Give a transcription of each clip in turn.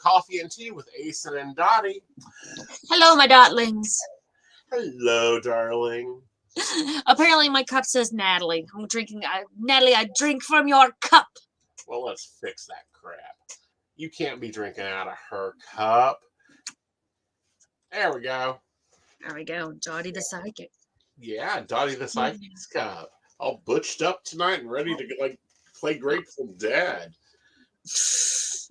Coffee and Tea with Aeson and Dottie. Hello, my dotlings. Hello, darling. Apparently, my cup says Natalie. I'm drinking. Natalie, I drink from your cup. Well, let's fix that crap. You can't be drinking out of her cup. There we go. There we go. Dottie the Psychic. Yeah, Dottie the Psychic's cup. All butched up tonight and ready to play Grateful Dead.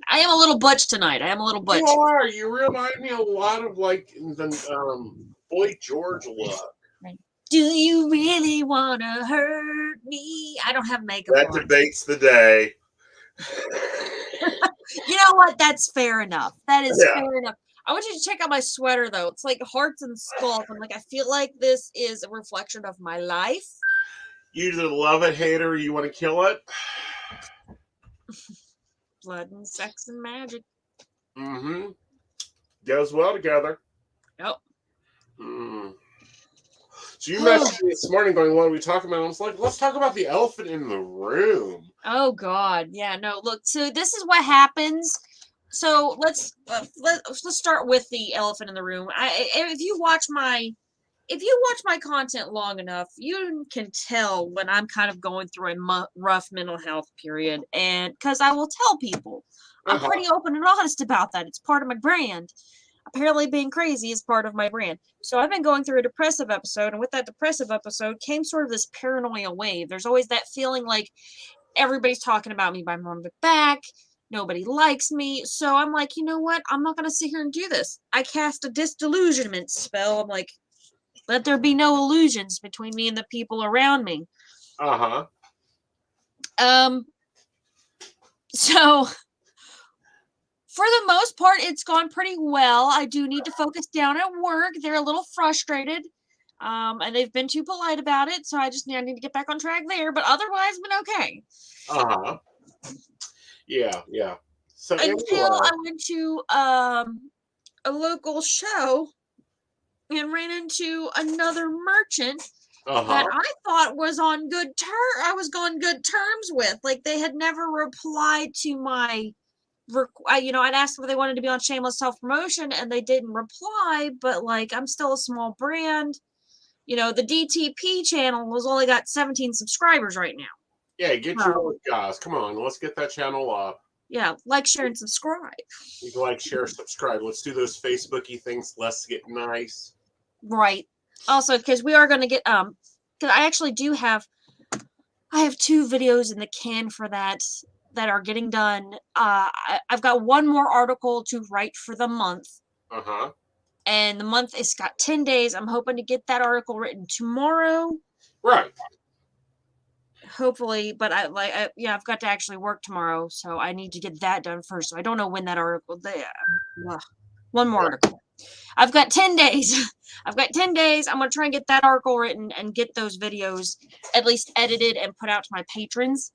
I am a little butch tonight. I am a little butch. You are. You remind me a lot of the Boy George look. Do you really want to hurt me? I don't have makeup That on. debates the day. You know what? That's fair enough. That is fair enough. I want you to check out my sweater, though. It's like hearts and skulls. I'm like, I feel like this is a reflection of my life. You either love it, hate it, or you want to kill it. Blood and sex and magic. Mm-hmm. Goes well together. Yep. So you messaged me this morning going, what are we talking about? I was like, let's talk about the elephant in the room. Oh, God. Yeah, no, look. So this is what happens. So let's start with the elephant in the room. If you watch my content long enough, you can tell when I'm kind of going through a rough mental health period, and because I will tell people, I'm pretty open and honest about that. It's part of my brand. Apparently, being crazy is part of my brand. So I've been going through a depressive episode, and with that depressive episode came sort of this paranoia wave. There's always that feeling like everybody's talking about me behind my back. Nobody likes me. So I'm like, you know what? I'm not going to sit here and do this. I cast a disillusionment spell. I'm like, let there be no illusions between me and the people around me. So for the most part, it's gone pretty well. I do need to focus down at work. They're a little frustrated. And they've been too polite about it. So I need to get back on track there. But otherwise, been okay. Yeah. So until I went to a local show and ran into another merchant that I thought was on good terms. I was on good terms with. Like, they had never replied to my, I'd asked if they wanted to be on Shameless Self Promotion, and they didn't reply. But like, I'm still a small brand. The DTP channel has only got 17 subscribers right now. Yeah, get your work, guys. Come on, let's get that channel up. Yeah, like, share, and subscribe. You can like, share, subscribe. Let's do those Facebooky things. Let's get nice. Right. Also, because we are going to get because I actually do have. I have 2 videos in the can for that are getting done. I've got one more article to write for the month. And the month has got 10 days. I'm hoping to get that article written tomorrow. Right. Hopefully, but I've got to actually work tomorrow, so I need to get that done first. So I don't know when that article. One more article. I've got 10 days. I'm going to try and get that article written and get those videos at least edited and put out to my patrons.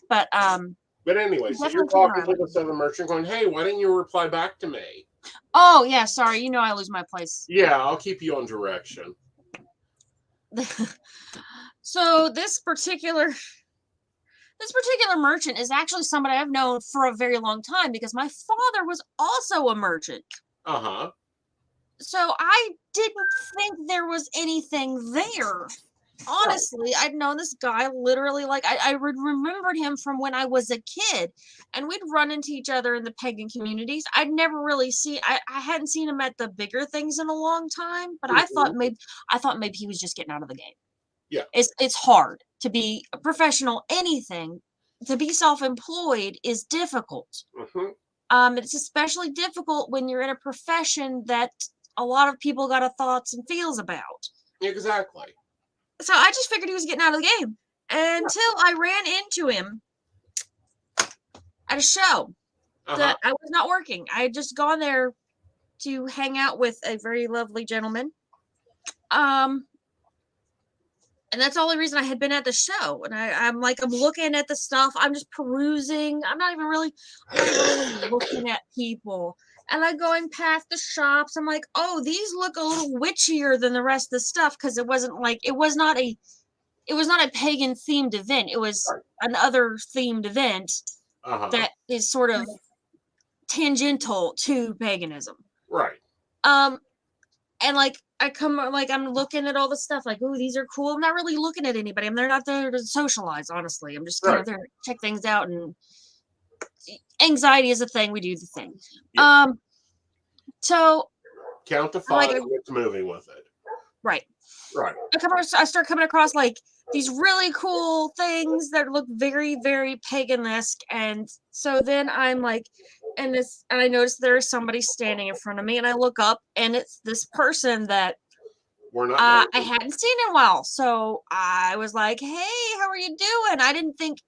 But anyway, so you're talking to this other merchant going, hey, why didn't you reply back to me? Oh, yeah, sorry. I lose my place. Yeah, I'll keep you on direction. So this particular merchant is actually somebody I've known for a very long time because my father was also a merchant. So I didn't think there was anything there. Honestly, I'd known this guy literally, like, I remembered him from when I was a kid, and we'd run into each other in the pagan communities. I'd never really I hadn't seen him at the bigger things in a long time, but I thought maybe he was just getting out of the game. Yeah. It's hard to be a professional. Anything, to be self-employed is difficult. It's especially difficult when you're in a profession that a lot of people got a thoughts and feels about. Exactly. So I just figured he was getting out of the game until I ran into him at a show that I was not working. I had just gone there to hang out with a very lovely gentleman. And that's the only reason I had been at the show. And I'm looking at the stuff. I'm just perusing. I'm not even really looking at people. And I'm going past the shops. I'm like, oh, these look a little witchier than the rest of the stuff, because it was not a pagan themed event. It was another themed event that is sort of tangential to paganism. Right. And like I'm looking at all the stuff like, oh, these are cool. I'm not really looking at anybody. They're not there to socialize, honestly. I'm just kind of there to check things out, and anxiety is a thing. We do the thing. Yeah. So count to 5 and get moving with it. Right. Right. I start coming across like these really cool things that look very, very pagan-esque, and so then I'm like, and I notice there is somebody standing in front of me, and I look up, and it's this person that I hadn't seen in a while. So I was like, "Hey, how are you doing?" I didn't think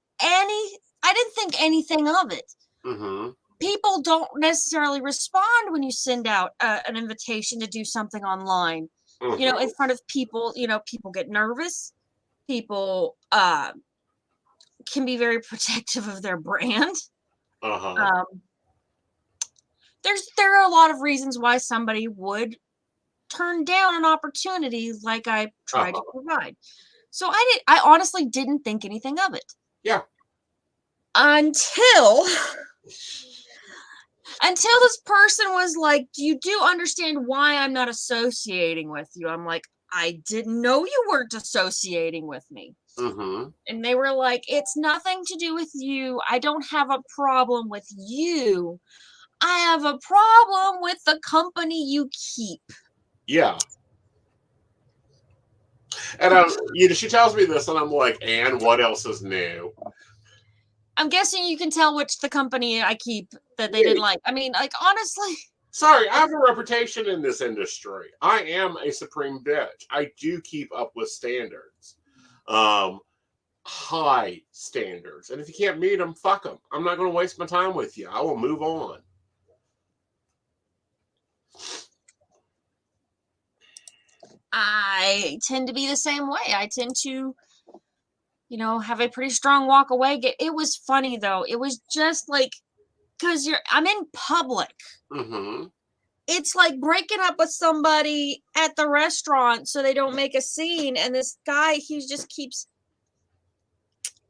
anything of it. Mm-hmm. People don't necessarily respond when you send out an invitation to do something online. Mm-hmm. You know, in front of people. You know, people get nervous. People can be very protective of their brand. Uh-huh. There are a lot of reasons why somebody would turn down an opportunity like I tried to provide. So I honestly didn't think anything of it. Yeah. Until this person was like, you do understand why I'm not associating with you? I'm like, I didn't know you weren't associating with me. Mm-hmm. And they were like, it's nothing to do with you. I don't have a problem with you. I have a problem with the company you keep. Yeah. And she tells me this, and I'm like, and what else is new? I'm guessing you can tell which the company I keep that they didn't like. I mean, like, honestly. Sorry, I have a reputation in this industry. I am a supreme bitch. I do keep up with standards. High standards. And if you can't meet them, fuck them. I'm not going to waste my time with you. I will move on. I tend to be the same way. I tend to, have a pretty strong walk away. It was funny though. It was just like, because I'm in public. Mm-hmm. It's like breaking up with somebody at the restaurant so they don't make a scene. And this guy, he just keeps.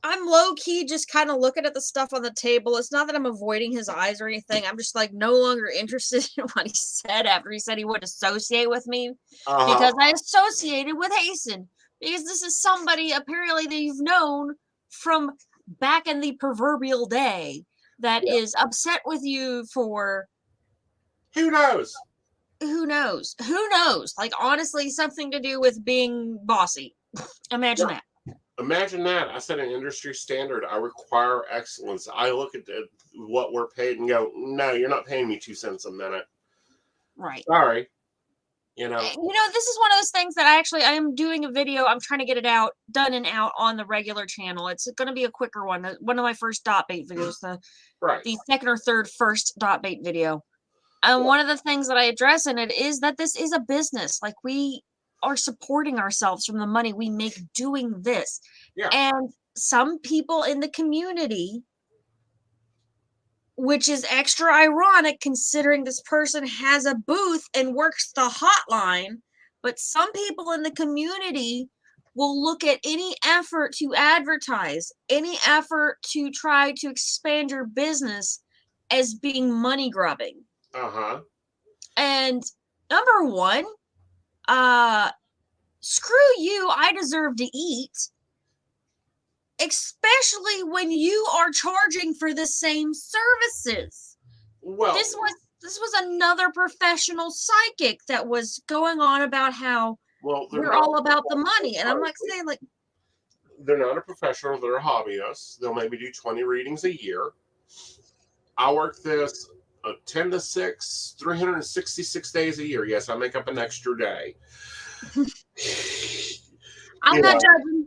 I'm low key just kind of looking at the stuff on the table. It's not that I'm avoiding his eyes or anything. I'm just like no longer interested in what he said after he said he wouldn't associate with me because I associated with Aeson. Because this is somebody apparently that you've known from back in the proverbial day that is upset with you for. Who knows? Who knows? Who knows? Like, honestly, something to do with being bossy. Imagine that. Imagine that. I set an industry standard. I require excellence. I look at what we're paid and go, no, you're not paying me 2 cents a minute. Right. Sorry. This is one of those things that I am doing a video. I'm trying to get it done and out on the regular channel. It's going to be a quicker one. One of my first dot bait videos, the second or third first dot bait video. And one of the things that I address in it is that this is a business. Like, we are supporting ourselves from the money we make doing this. Yeah. And some people in the community, which is extra ironic considering this person has a booth and works the hotline, but some people in the community will look at any effort to advertise, any effort to try to expand your business as being money grubbing. Uh-huh. And number one, screw you, I deserve to eat. Especially when you are charging for the same services. Well, this was another professional psychic that was going on about how we're all about the money. And I'm like saying, like, they're not a professional, they're a hobbyist. They'll maybe do 20 readings a year. I work this 10 to 6, 366 days a year. Yes, I make up an extra day. I'm not judging.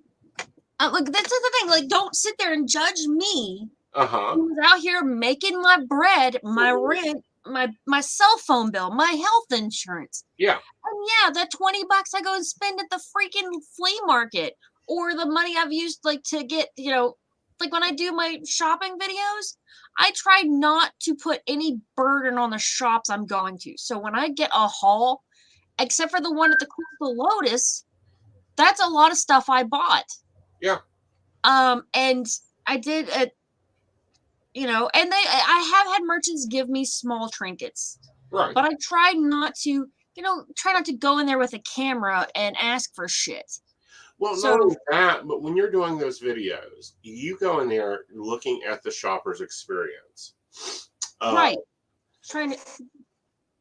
Look, that's the thing. Like, don't sit there and judge me. Who's out here making my bread, my rent, my cell phone bill, my health insurance. Yeah. And that $20 I go and spend at the freaking flea market, or the money I've used like to get, like when I do my shopping videos, I try not to put any burden on the shops I'm going to. So when I get a haul, except for the one at the Crystal Lotus, that's a lot of stuff I bought. Yeah. And I did you know, and I have had merchants give me small trinkets, Right. but I try not to, you know, try not to go in there with a camera and ask for shit. Well, So, not only that, but when you're doing those videos, you go in there looking at the shopper's experience. right. Trying to,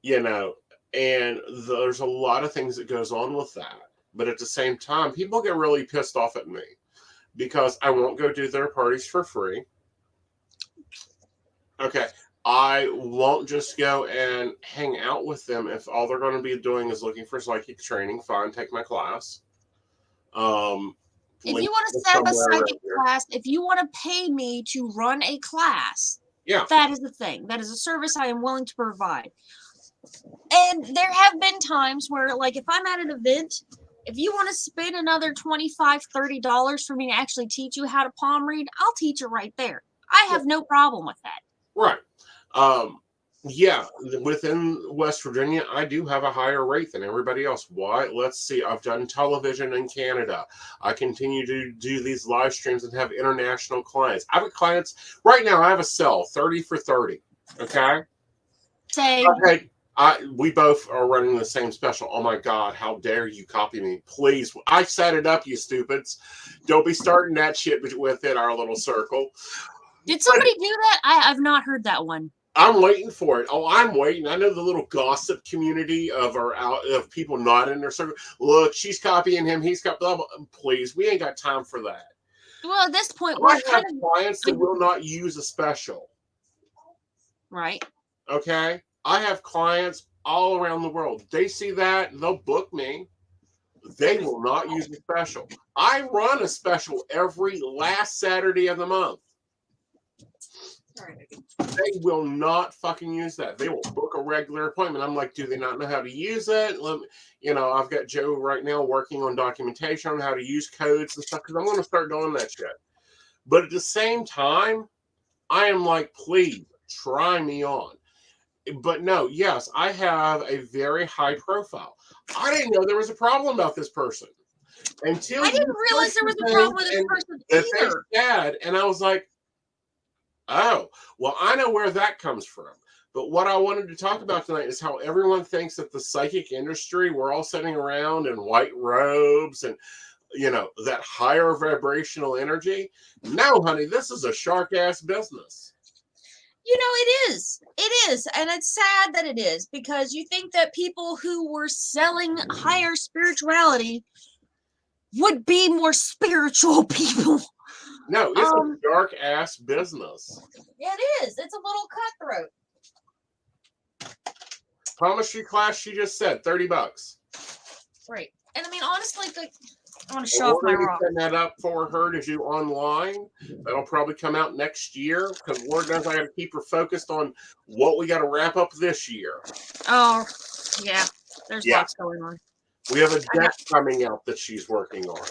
You know, and there's a lot of things that goes on with that. But at the same time, people get really pissed off at me because I won't go do their parties for free. Okay. I won't just go and hang out with them if all they're going to be doing is looking for psychic training. Fine, take my class. if Link you want to set up a psychic class, if you want to pay me to run a class, yeah, that is the thing. That is a service I am willing to provide. And there have been times where, like, if I'm at an event, if you want to spend another $25, $30 for me to actually teach you how to palm read, I'll teach it right there. I have no problem with that. right. Yeah, within West Virginia, I do have a higher rate than everybody else. Why? Let's see. I've done television in Canada. I continue to do these live streams and have international clients. I have clients right now. I have a sell 30 for 30. Okay. Same. Okay. We both are running the same special. Oh my God, how dare you copy me? Please. I set it up, you stupids. Don't be starting that shit within our little circle. Did somebody do that? I've not heard that one. I'm waiting for it. Oh, I'm waiting. I know the little gossip community of people not in their circle. Look, she's copying him. He's got blah, blah. Please, we ain't got time for that. Well, at this point, I have clients that will not use a special. Right. Okay? I have clients all around the world. They see that, they'll book me. They will not use a special. I run a special every last Saturday of the month. They will not fucking use that. They will book a regular appointment. I'm like, do they not know how to use it? I've got Joe right now working on documentation on how to use codes and stuff because I'm going to start doing that shit. But at the same time, I am like, please try me on. But no, yes, I have a very high profile. I didn't know there was a problem about this person until I didn't realize there was a problem with this person either. Dad, and I was like, oh, well, I know where that comes from. But what I wanted to talk about tonight is how everyone thinks that the psychic industry, we're all sitting around in white robes and, that higher vibrational energy. No, honey, this is a shark-ass business. It is. It is. And it's sad that it is because you think that people who were selling higher spirituality would be more spiritual people. No, it's a dark ass business. It is. It's a little cutthroat. Palmistry class, she just said $30. Right. And I mean, honestly, I want to show off my rock. Setting that up for her to do online. That'll probably come out next year because Lord knows I got to keep her focused on what we got to wrap up this year. Oh, yeah. There's lots going on. We have a deck coming out that she's working on.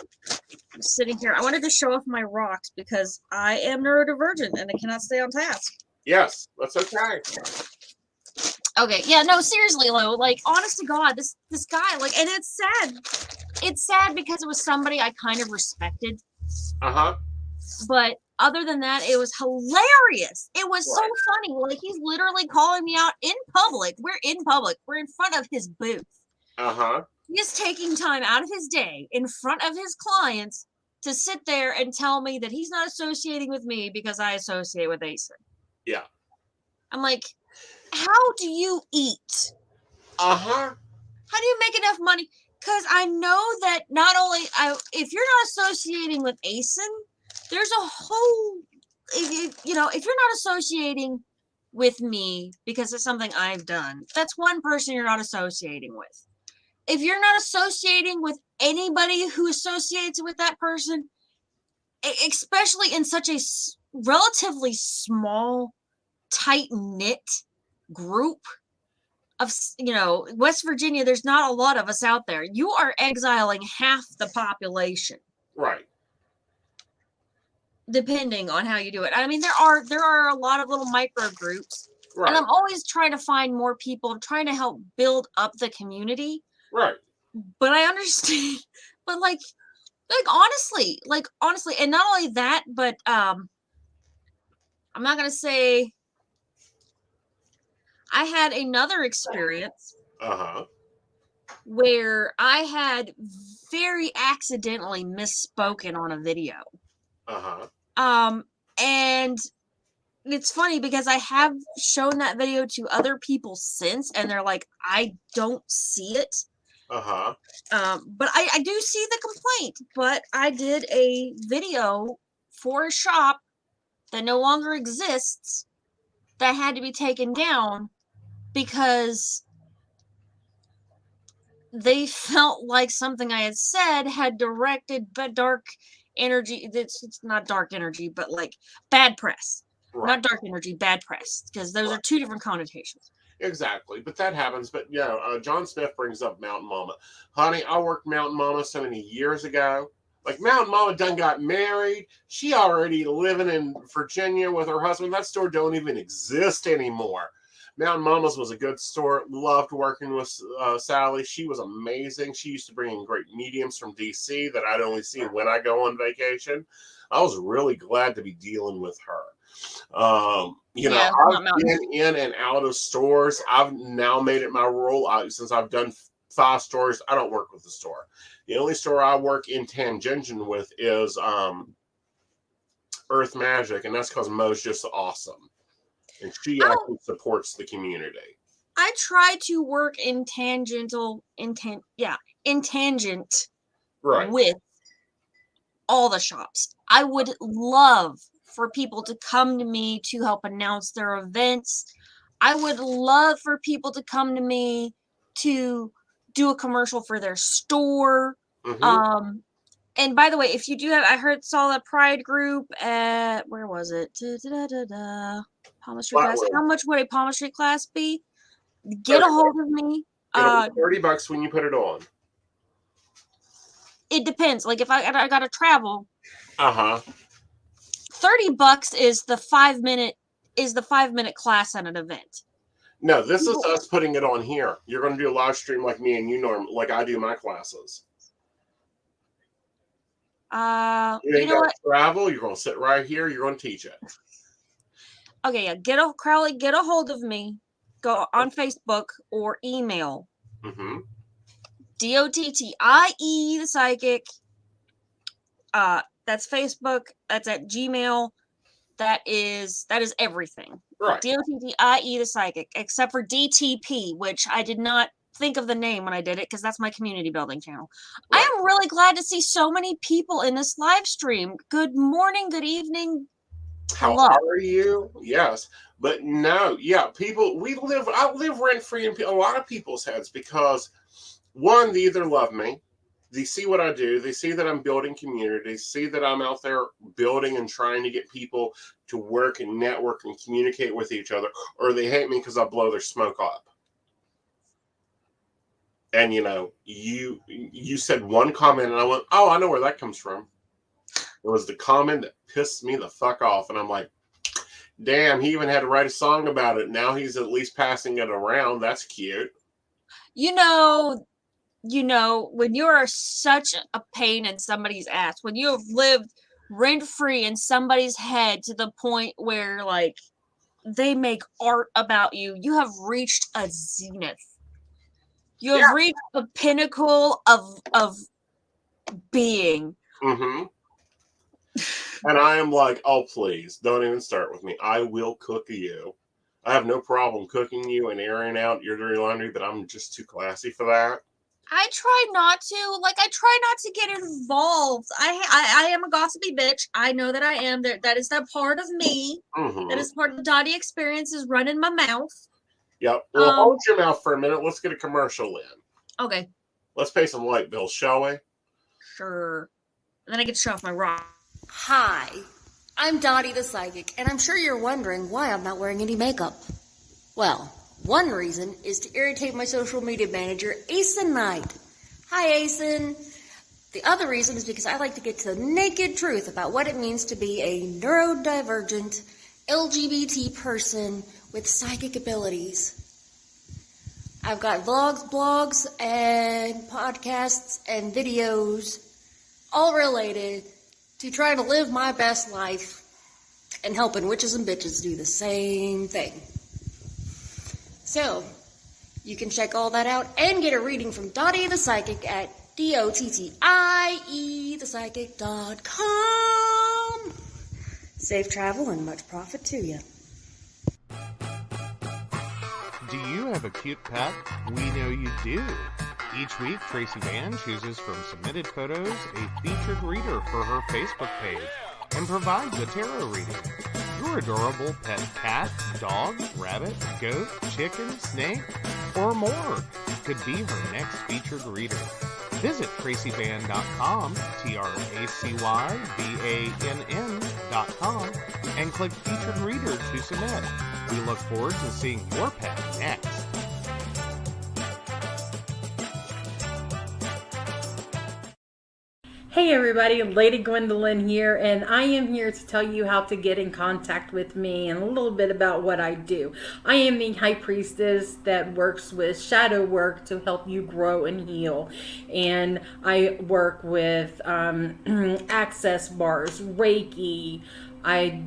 I'm sitting here. I wanted to show off my rocks because I am neurodivergent and I cannot stay on task. Yes, that's okay. Okay, yeah, no, seriously, though, like, honest to God, this guy, like, and it's sad. It's sad because it was somebody I kind of respected. Uh-huh. But other than that, it was hilarious. It was so funny. Like, he's literally calling me out in public. We're in public. We're in front of his booth. Uh-huh. He is taking time out of his day in front of his clients to sit there and tell me that he's not associating with me because I associate with Aeson. Yeah. I'm like, how do you eat? Uh-huh. How do you make enough money? Because I know that not only if you're not associating with Aeson, there's a whole, if you're not associating with me because it's something I've done, that's one person you're not associating with. If you're not associating with anybody who associates with that person, especially in such a relatively small, tight-knit group of, West Virginia, there's not a lot of us out there. You are exiling half the population. Right. Depending on how you do it. I mean, there are a lot of little micro groups. Right. And I'm always trying to find more people. I'm trying to help build up the community. Right. But I understand. But like honestly, and not only that, but I'm not going to say. I had another experience where I had very accidentally misspoken on a video. And it's funny because I have shown that video to other people since, and they're like, I don't see it. But I do see the complaint. But I did a video for a shop that no longer exists that had to be taken down because they felt like something I had said had directed dark energy. It's not dark energy, but like bad press. Right. Not dark energy, bad press, because those are two different connotations. Exactly, but that happens. But yeah, John Smith brings up Mountain Mama. Honey, I worked Mountain Mama so many years ago. Like, Mountain Mama done got married. She already living in Virginia with her husband. That store don't even exist anymore. Mountain Mama's was a good store. Loved working with Sally. She was amazing. She used to bring in great mediums from D.C. that I'd only see when I go on vacation. I was really glad to be dealing with her. I've been in and out of stores. I've now made it my rule since I've done 5 stores. I don't work with the store. The only store I work in tangential with is Earth Magic, and that's because Mo's just awesome. And she actually supports the community. I try to work in tangent right. with all the shops. I would love for people to come to me to help announce their events. I would love for people to come to me to do a commercial for their store. And by the way, if you do have, I saw that Pride group at, where was it? Palmistry class. How much would a palmistry class be? Get a hold of me. It'll be $30 when you put it on. It depends. Like if I gotta travel. $30 is the 5-minute class at an event. No, this is us putting it on here. You're going to do a live stream like me and you like I do my classes. You ain't got to travel. You're going to sit right here. You're going to teach it. Okay, yeah. Get a hold of me. Go on Facebook or email. Dottie the Psychic. That's Facebook. That's at Gmail. That is everything. Right. Dottie the Psychic, except for DTP, which I did not think of the name when I did it because that's my community building channel. Right. I am really glad to see so many people in this live stream. Good morning, good evening. How are you? Yes. But no, yeah, people, I live rent-free in a lot of people's heads because, one, they either love me, they see what I do, they see that I'm building community, see that I'm out there building and trying to get people to work and network and communicate with each other, or they hate me because I blow their smoke up. And, you said one comment and I went, oh, I know where that comes from. It was the comment that pissed me the fuck off. And I'm like, damn, he even had to write a song about it. Now he's at least passing it around. That's cute. When you are such a pain in somebody's ass, when you have lived rent-free in somebody's head to the point where, like, they make art about you, you have reached a zenith. You have reached the pinnacle of being. And I am like, oh, please, don't even start with me. I will cook you. I have no problem cooking you and airing out your dirty laundry, but I'm just too classy for that. I try not to. Like, I try not to get involved. I am a gossipy bitch. I know that I am. That is that part of me. That is part of the Dottie experience, is running my mouth. Yep. Well, hold your mouth for a minute. Let's get a commercial in. Okay. Let's pay some light bills, shall we? Sure. And then I get to show off my rock. Hi, I'm Dottie the Psychic, and I'm sure you're wondering why I'm not wearing any makeup. Well, one reason is to irritate my social media manager, Aeson Knight. Hi, Aeson. The other reason is because I like to get to the naked truth about what it means to be a neurodivergent LGBT person with psychic abilities. I've got vlogs, blogs, and podcasts and videos all related to trying to live my best life and helping witches and bitches do the same thing. So, you can check all that out and get a reading from Dottie the Psychic at DOTTIEthepsychic.com. Safe travel and much profit to you. Do you have a cute pet? We know you do. Each week, Tracy Van chooses from submitted photos a featured reader for her Facebook page and provides a tarot reading. Your adorable pet cat, dog, rabbit, goat, chicken, snake, or more could be her next featured reader. Visit tracyvan.com, TracyVann.com, and click Featured Reader to submit. We look forward to seeing your pet next. Hey everybody, Lady Gwendolyn here, and I am here to tell you how to get in contact with me and a little bit about what I do. I am the High Priestess that works with shadow work to help you grow and heal. And I work with access bars, Reiki, I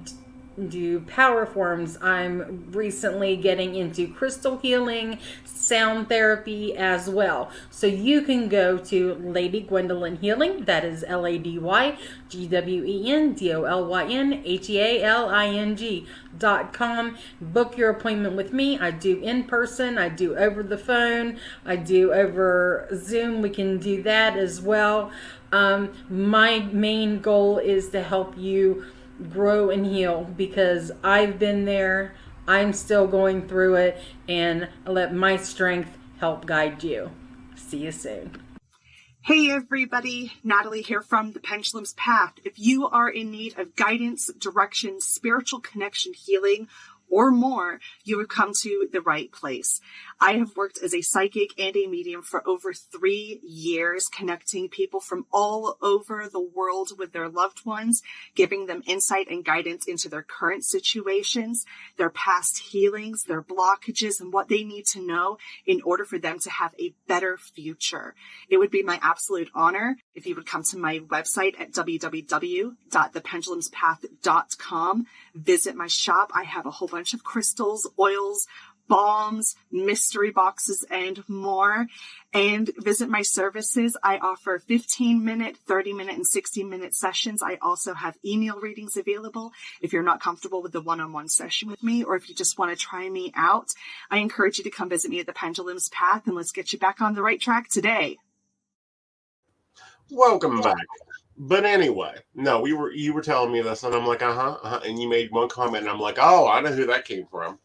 do power forms. I'm recently getting into crystal healing, sound therapy as well. So you can go to Lady Gwendolyn Healing, that is LadyGwendolynHealing.com. Book your appointment with me. I do in person, I do over the phone, I do over Zoom. We can do that as well. My main goal is to help you grow and heal, because I've been there, I'm still going through it, and I let my strength help guide you. See you soon. Hey everybody, Natalie here from The Pendulum's Path. If you are in need of guidance, direction, spiritual connection, healing, or more, you have come to the right place. I have worked as a psychic and a medium for over 3 years, connecting people from all over the world with their loved ones, giving them insight and guidance into their current situations, their past healings, their blockages, and what they need to know in order for them to have a better future. It would be my absolute honor if you would come to my website at www.thependulumspath.com. Visit my shop. I have a whole bunch of crystals, oils, balms, mystery boxes, and more. And visit my services. I offer 15-minute, 30-minute, and 60-minute sessions. I also have email readings available if you're not comfortable with the one-on-one session with me, or if you just want to try me out. I encourage you to come visit me at the Pendulum's Path, and let's get you back on the right track today. Welcome back. But anyway, no, you were telling me this, and I'm like, and you made one comment, and I'm like, oh, I know who that came from.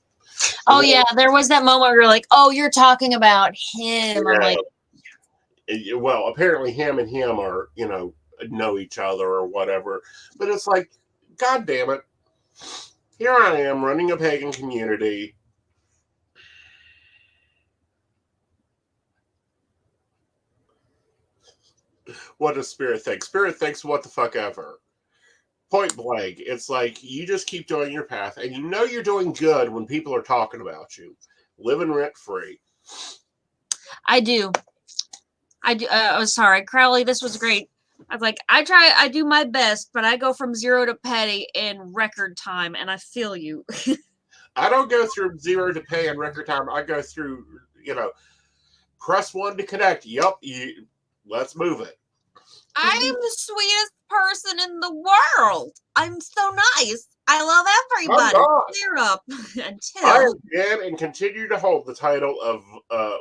Oh yeah, there was that moment where you're like, oh, you're talking about him. I'm like, well, apparently him and him are, know each other or whatever. But it's like, God damn it. Here I am running a pagan community. What does Spirit think? Spirit thinks what the fuck ever. Point blank. It's like, you just keep doing your path, and you know you're doing good when people are talking about you. Living rent free. I do. Oh, sorry, Crowley, this was great. I was like, I do my best, but I go from 0 to petty in record time, and I feel you. I don't go through 0 to pay in record time. I go through, press 1 to connect. Yup, let's move it. I am the sweetest person in the world. I'm so nice. I love everybody. Clear up. I have been and continue to hold the title of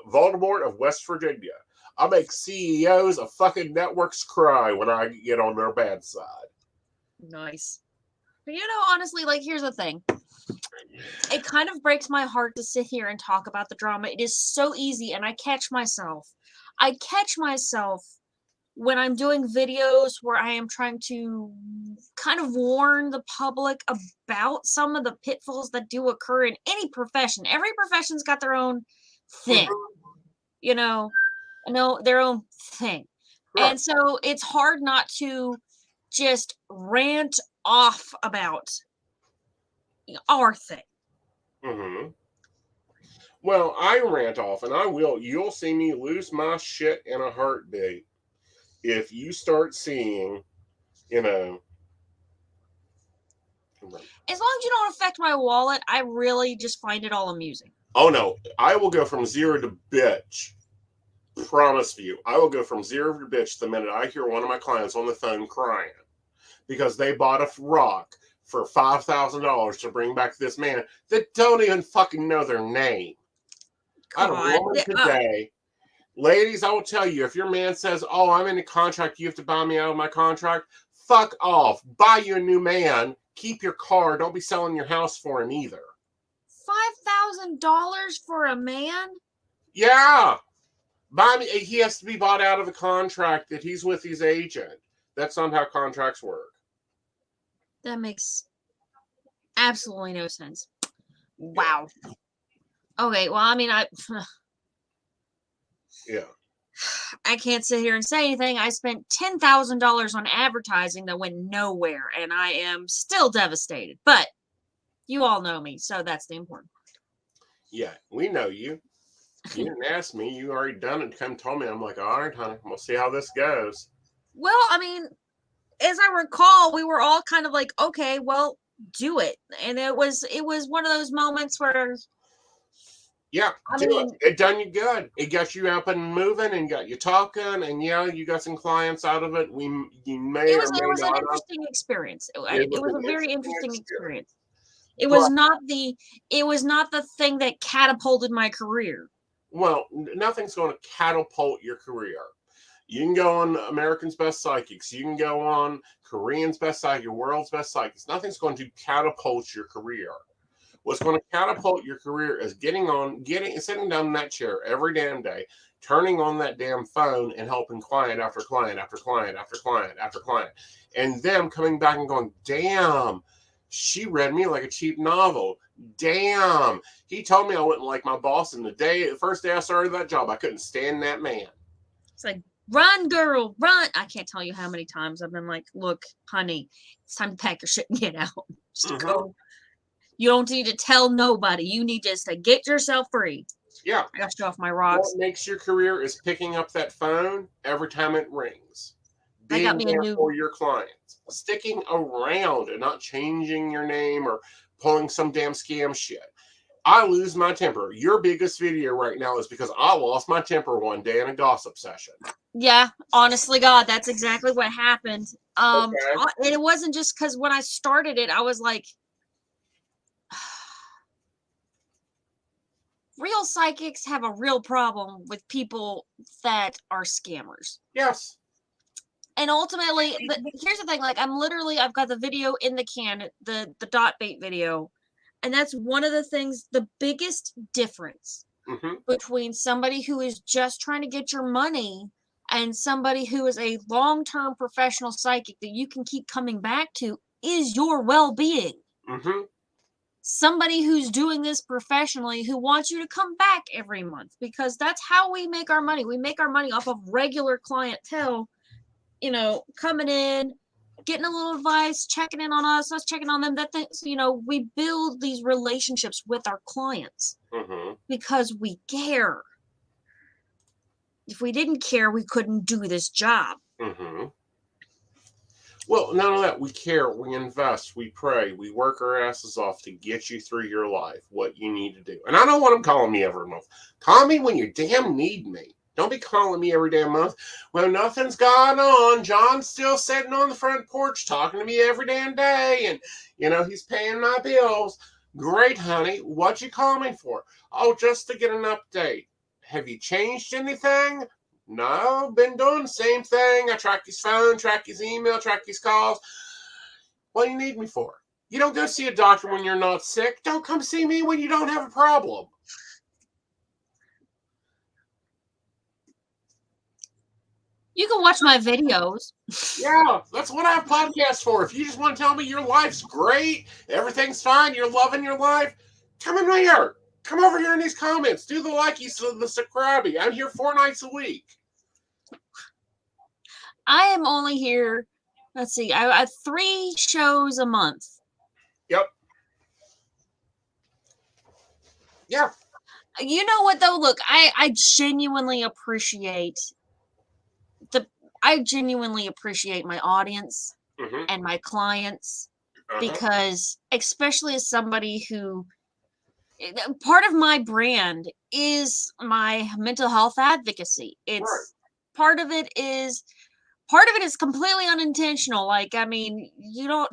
Voldemort of West Virginia. I make CEOs of fucking networks cry when I get on their bad side. Nice. But honestly, here's the thing. It kind of breaks my heart to sit here and talk about the drama. It is so easy, and I catch myself when I'm doing videos where I am trying to kind of warn the public about some of the pitfalls that do occur in any profession. Every profession's got their own thing, their own thing. Right. And so it's hard not to just rant off about our thing. Mm-hmm. Well, I rant off, and I will. You'll see me lose my shit in a heartbeat if you start seeing, As long as you don't affect my wallet, I really just find it all amusing. Oh no, I will go from zero to bitch. Promise you, I will go from zero to bitch the minute I hear one of my clients on the phone crying because they bought a rock for $5,000 to bring back this man that don't even fucking know their name. I had a woman today. Ladies, I will tell you, if your man says, oh, I'm in a contract, you have to buy me out of my contract, fuck off. Buy you a new man. Keep your car. Don't be selling your house for him either. $5,000 for a man? Yeah. Buy me. He has to be bought out of a contract that he's with his agent. That's not how contracts work. That makes absolutely no sense. Wow. Okay, well, I mean, Yeah. I can't sit here and say anything. I spent $10,000 on advertising that went nowhere, and I am still devastated. But you all know me, so that's the important part. Yeah, we know you. You didn't ask me. You already done it. Come told me. I'm like, all right, honey, we'll see how this goes. Well, I mean, as I recall, we were all kind of like, okay, well, do it. And it was one of those moments where, yeah, it done you good. It got you up and moving and got you talking, and yeah, you got some clients out of it. It was an interesting experience. It was a very interesting experience. It was not the thing that catapulted my career. Well, nothing's going to catapult your career. You can go on American's Best Psychics. You can go on Korean's Best Psychic, World's Best Psychics. Nothing's going to catapult your career. What's going to catapult your career is sitting down in that chair every damn day, turning on that damn phone and helping client after client after client after client after client. And them coming back and going, damn, she read me like a cheap novel. Damn, he told me I wouldn't like my boss. And the first day I started that job, I couldn't stand that man. It's like, run, girl, run. I can't tell you how many times I've been like, look, honey, it's time to pack your shit and get out. Just go. You don't need to tell nobody. You need just to get yourself free. Yeah. I gotta show off my rocks. What makes your career is picking up that phone every time it rings. Being there for your clients. Sticking around and not changing your name or pulling some damn scam shit. I lose my temper. Your biggest video right now is because I lost my temper one day in a gossip session. Yeah, honestly, God, that's exactly what happened. Okay. And it wasn't just because when I started it, I was like, real psychics have a real problem with people that are scammers. Yes. And ultimately, here's the thing, like I've got the video in the can, the dot bait video. And that's one of the things, the biggest difference between somebody who is just trying to get your money and somebody who is a long-term professional psychic that you can keep coming back to is your well-being. Somebody who's doing this professionally who wants you to come back every month, because that's how we make our money. We make our money off of regular clientele, coming in, getting a little advice, checking in on us checking on them. We build these relationships with our clients because we care. If we didn't care, we couldn't do this job. Well, none of that. We care. We invest. We pray. We work our asses off to get you through your life, what you need to do. And I don't want them calling me every month. Call me when you damn need me. Don't be calling me every damn month. Well, nothing's gone on. John's still sitting on the front porch talking to me every damn day. And, he's paying my bills. Great, honey. What you call me for? Oh, just to get an update. Have you changed anything? No, been doing the same thing. I track his phone, track his email, track his calls. What do you need me for? You don't go see a doctor when you're not sick. Don't come see me when you don't have a problem. You can watch my videos. Yeah, that's what I have podcasts for. If you just want to tell me your life's great, everything's fine, you're loving your life, come in here. Come over here in these comments. Do the likey, the subscribey. I'm here 4 nights a week. I am only here, let's see, I have 3 shows a month. Yep. Yeah. You know what, though? Look, I genuinely appreciate my audience and my clients. because especially as somebody who part of my brand is my mental health advocacy. It's part of it is completely unintentional. Like, I mean, you don't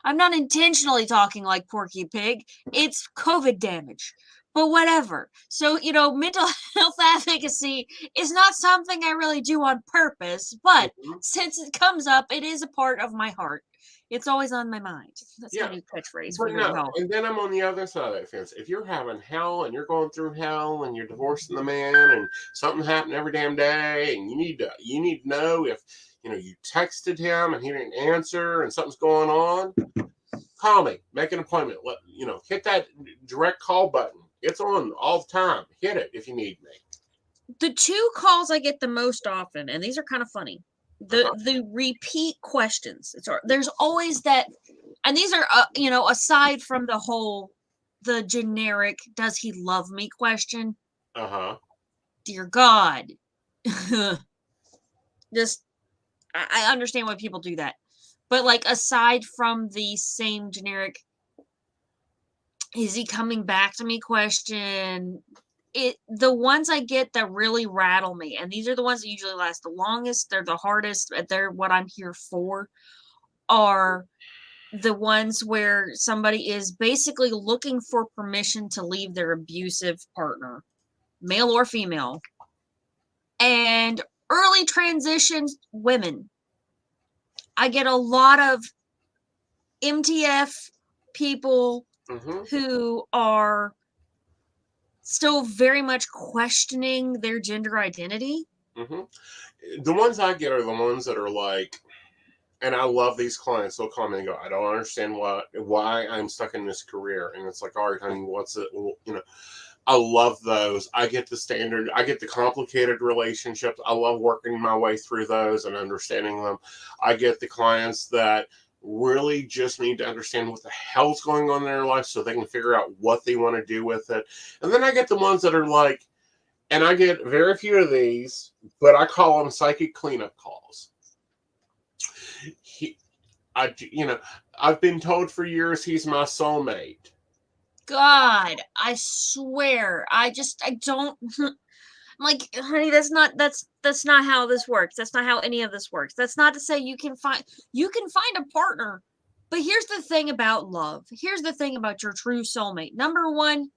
I'm not intentionally talking like Porky Pig. It's COVID damage. But whatever. So, mental health advocacy is not something I really do on purpose, but since it comes up, it is a part of my heart. It's always on my mind. That's my new catchphrase for mental health. And then I'm on the other side of that fence. If you're having hell and you're going through hell and you're divorcing the man and something happened every damn day and you need to know if you texted him and he didn't answer and something's going on, call me. Make an appointment. Hit that direct call button. It's on all the time. Hit it if you need me. The two calls I get the most often, and these are kind of funny, the repeat questions. There's always that, and these are aside from the generic "does he love me" question. Dear God, just I understand why people do that, but like aside from the same generic "is he coming back to me" question, the ones I get that really rattle me, and these are the ones that usually last the longest, they're the hardest, they're what I'm here for, are the ones where somebody is basically looking for permission to leave their abusive partner, male or female, and early transition women. I get a lot of MTF people who are still very much questioning their gender identity. The ones I get are the ones that are like, and I love these clients. They'll come and go, I don't understand why I'm stuck in this career. And it's like, all right, honey, what's it? I love those. I get the complicated relationships. I love working my way through those and understanding them. I get the clients that really just need to understand what the hell's going on in their life so they can figure out what they want to do with it. And then I get the ones that are like, and I get very few of these, but I call them psychic cleanup calls. I've been told for years he's my soulmate. God, I swear, I don't. Like, honey, that's not how this works. That's not how any of this works. That's not to say you can find a partner. But here's the thing about love. Here's the thing about your true soulmate. Number one,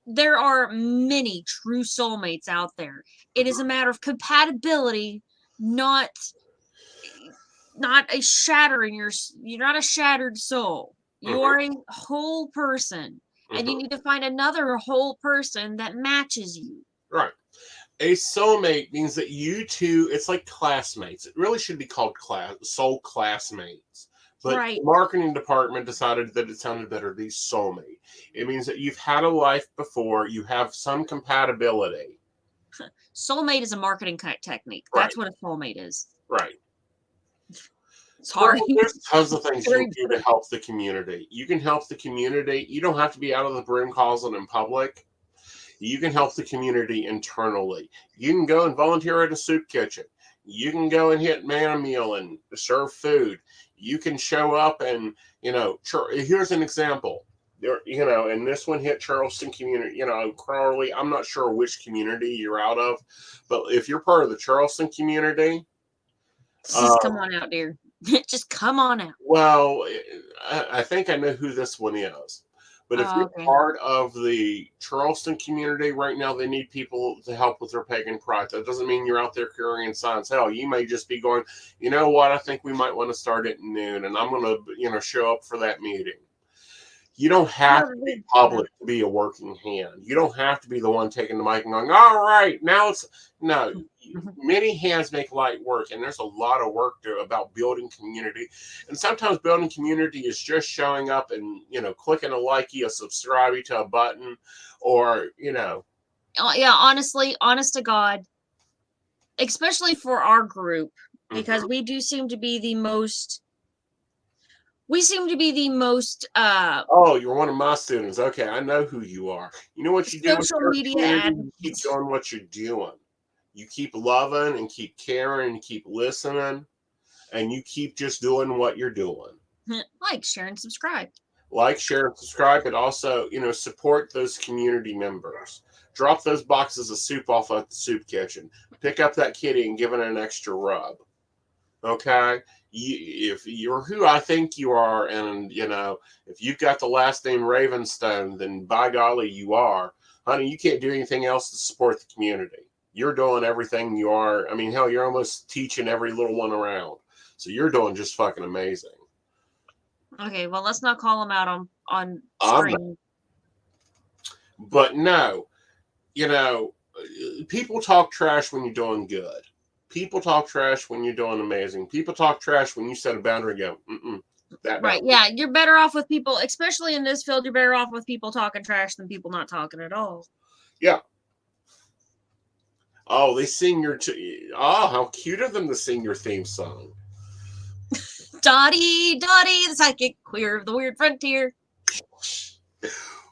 there are many true soulmates out there. It is a matter of compatibility, not a shattering you're not a shattered soul. You are a whole person. And you need to find another whole person that matches you. Right. A soulmate means that you two, it's like classmates. It really should be called soul classmates. But the marketing department decided that it sounded better to be soulmate. It means that you've had a life before, you have some compatibility. Soulmate is a marketing technique. That's what a soulmate is. Right. Sorry. Well, there's tons of things you can do to help the community. You can help the community. You don't have to be out of the broom closet in public. You can help the community internally. You can go and volunteer at a soup kitchen. You can go and hit man a meal and serve food. You can show up and, here's an example. And this one hit Charleston community, Crowley. I'm not sure which community you're out of, but if you're part of the Charleston community, just come on out, dear. Just come on out. Well, I think I know who this one is. But if you're part of the Charleston community right now, they need people to help with their pagan pride. That doesn't mean you're out there carrying signs. Hell, you may just be going, you know what, I think we might want to start at noon, and I'm going to, show up for that meeting. You don't have to be public to be a working hand. You don't have to be the one taking the mic and going, all right, now no. Many hands make light work, and there's a lot of work about building community. And sometimes building community is just showing up and, clicking a likey, a subscribey to a button, or, Yeah, honestly, honest to God, especially for our group, because we do seem to be the most... oh, you're one of my students. Okay, I know who you are. You know what you do? Social media advocates. You keep doing what you're doing. You keep loving and keep caring and keep listening. and you keep just doing what you're doing. Like, share, and subscribe. Like, share, and subscribe, but also, support those community members. Drop those boxes of soup off at the soup kitchen. Pick up that kitty and give it an extra rub. Okay? If you're who I think you are, and, if you've got the last name Ravenstone, then by golly, you are. Honey, you can't do anything else to support the community. You're doing everything you are. I mean, hell, you're almost teaching every little one around. So you're doing just fucking amazing. Okay, well, let's not call them out on screen. But no, people talk trash when you're doing good. People talk trash when you're doing amazing. People talk trash when you set a boundary and go, right, yeah, you're better off with people, especially in this field, you're better off with people talking trash than people not talking at all. Yeah. Oh, they sing how cute of them to sing your theme song. Dottie the Psychic, queer of the weird frontier.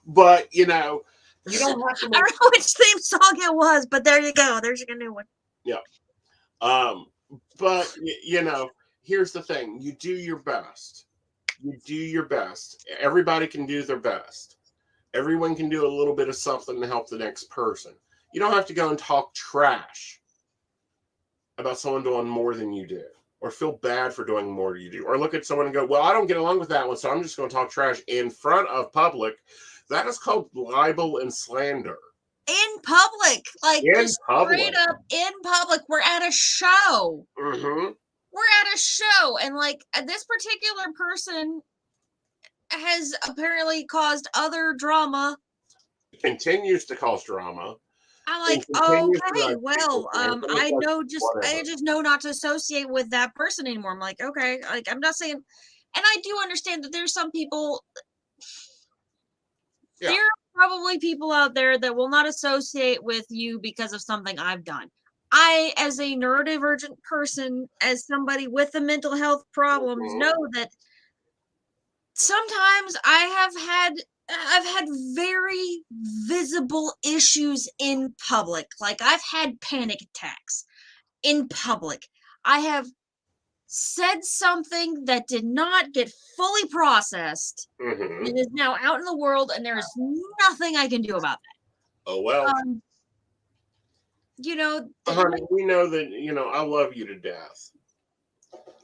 But, you don't have to I don't know which theme song it was, but there you go. There's a new one. Yeah. But, here's the thing. You do your best. You do your best. Everybody can do their best. Everyone can do a little bit of something to help the next person. You don't have to go and talk trash about someone doing more than you do, or feel bad for doing more than you do, or look at someone and go, well, I don't get along with that one, so I'm just going to talk trash in front of public. That is called libel and slander. In public. Like, straight up in public. We're at a show. Mm-hmm. We're at a show, and like this particular person has apparently caused other drama. Continues to cause drama. I'm like, okay, well, I just know not to associate with that person anymore. I'm like, okay, like I'm not saying, and I do understand that there's some people. Yeah. There are probably people out there that will not associate with you because of something I've done. I, as a neurodivergent person, as somebody with the mental health problems, know that sometimes I've had very visible issues in public. Like, I've had panic attacks in public. I have said something that did not get fully processed. Mm-hmm. It is now out in the world, and there is nothing I can do about that. Oh, well. Honey, we know that, I love you to death.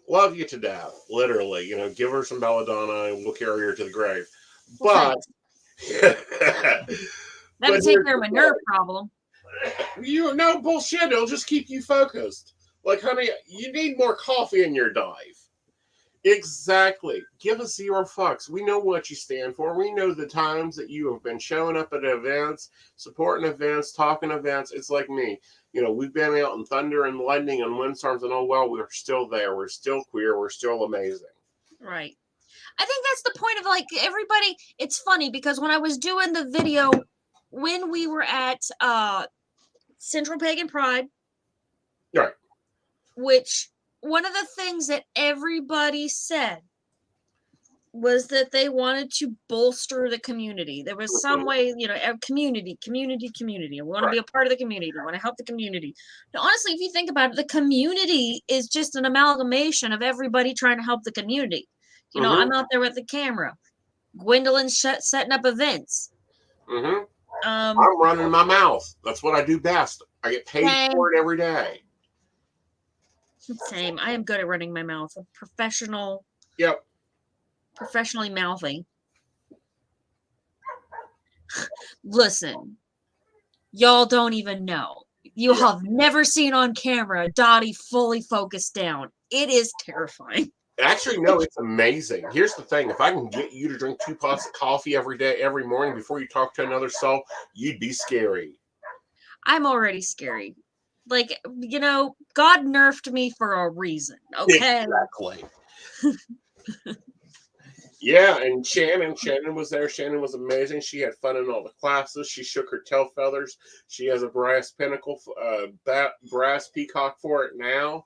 Love you to death, literally. Give her some belladonna and we'll carry her to the grave. But that would take care of my nerve problem. No bullshit. It'll just keep you focused. Like, honey, you need more coffee in your dive. Exactly. Give us 0 fucks. We know what you stand for. We know the times that you have been showing up at events, supporting events, talking events. It's like me. We've been out in thunder and lightning and windstorms, and we're still there. We're still queer. We're still amazing. Right. I think that's the point of, like, everybody. It's funny because when I was doing the video, when we were at Central Pagan Pride, right, which one of the things that everybody said was that they wanted to bolster the community. There was some way, community. I want to be a part of the community. I want to help the community. Now, honestly, if you think about it, the community is just an amalgamation of everybody trying to help the community. I'm out there with the camera. Gwendolyn's setting up events. Mm-hmm. I'm running my mouth. That's what I do best. I get paid for it every day. Same. I am good at running my mouth. I'm professional. Yep. Professionally mouthing. Listen, y'all don't even know. You have never seen on camera Dottie fully focused down. It is terrifying. Actually, no, it's amazing. Here's the thing. If I can get you to drink 2 pots of coffee every day, every morning before you talk to another soul, you'd be scary. I'm already scary. Like, God nerfed me for a reason. Okay. Exactly. Yeah, and Shannon was there. Shannon was amazing. She had fun in all the classes. She shook her tail feathers. She has a brass pinnacle, brass peacock for it now.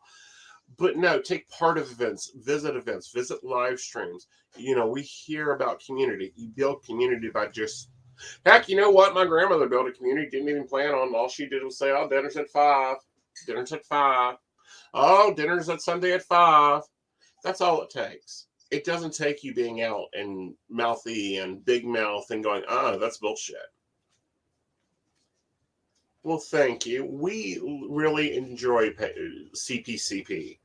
But no, take part of events, visit live streams. We hear about community. You build community by just, heck, you know what? My grandmother built a community, didn't even plan on. All she did was say, dinner's at 5. Dinner's at 5. Oh, dinner's at Sunday at 5. That's all it takes. It doesn't take you being out and mouthy and big mouth and going, that's bullshit. Well, thank you. We really enjoy CPCP.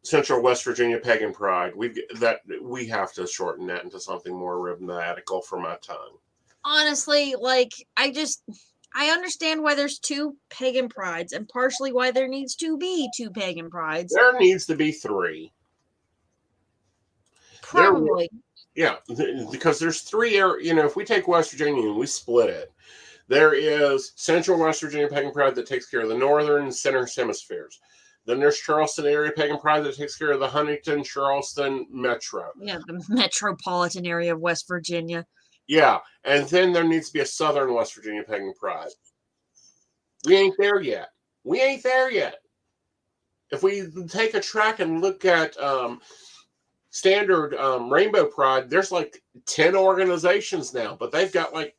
Central West Virginia Pagan Pride. We have to shorten that into something more rhythmical for my tongue. Honestly, like I understand why there's 2 pagan prides, and partially why there needs to be 2 pagan prides. There needs to be 3. Probably. Yeah, because there's 3 areas. If we take West Virginia and we split it, there is Central West Virginia Pagan Pride that takes care of the northern and center hemispheres. Then there's Charleston area Pagan Pride that takes care of the Huntington, Charleston metro. Yeah, the metropolitan area of West Virginia. Yeah, and then there needs to be a Southern West Virginia Pagan Pride. We ain't there yet. If we take a track and look at standard Rainbow Pride, there's like 10 organizations now, but they've got like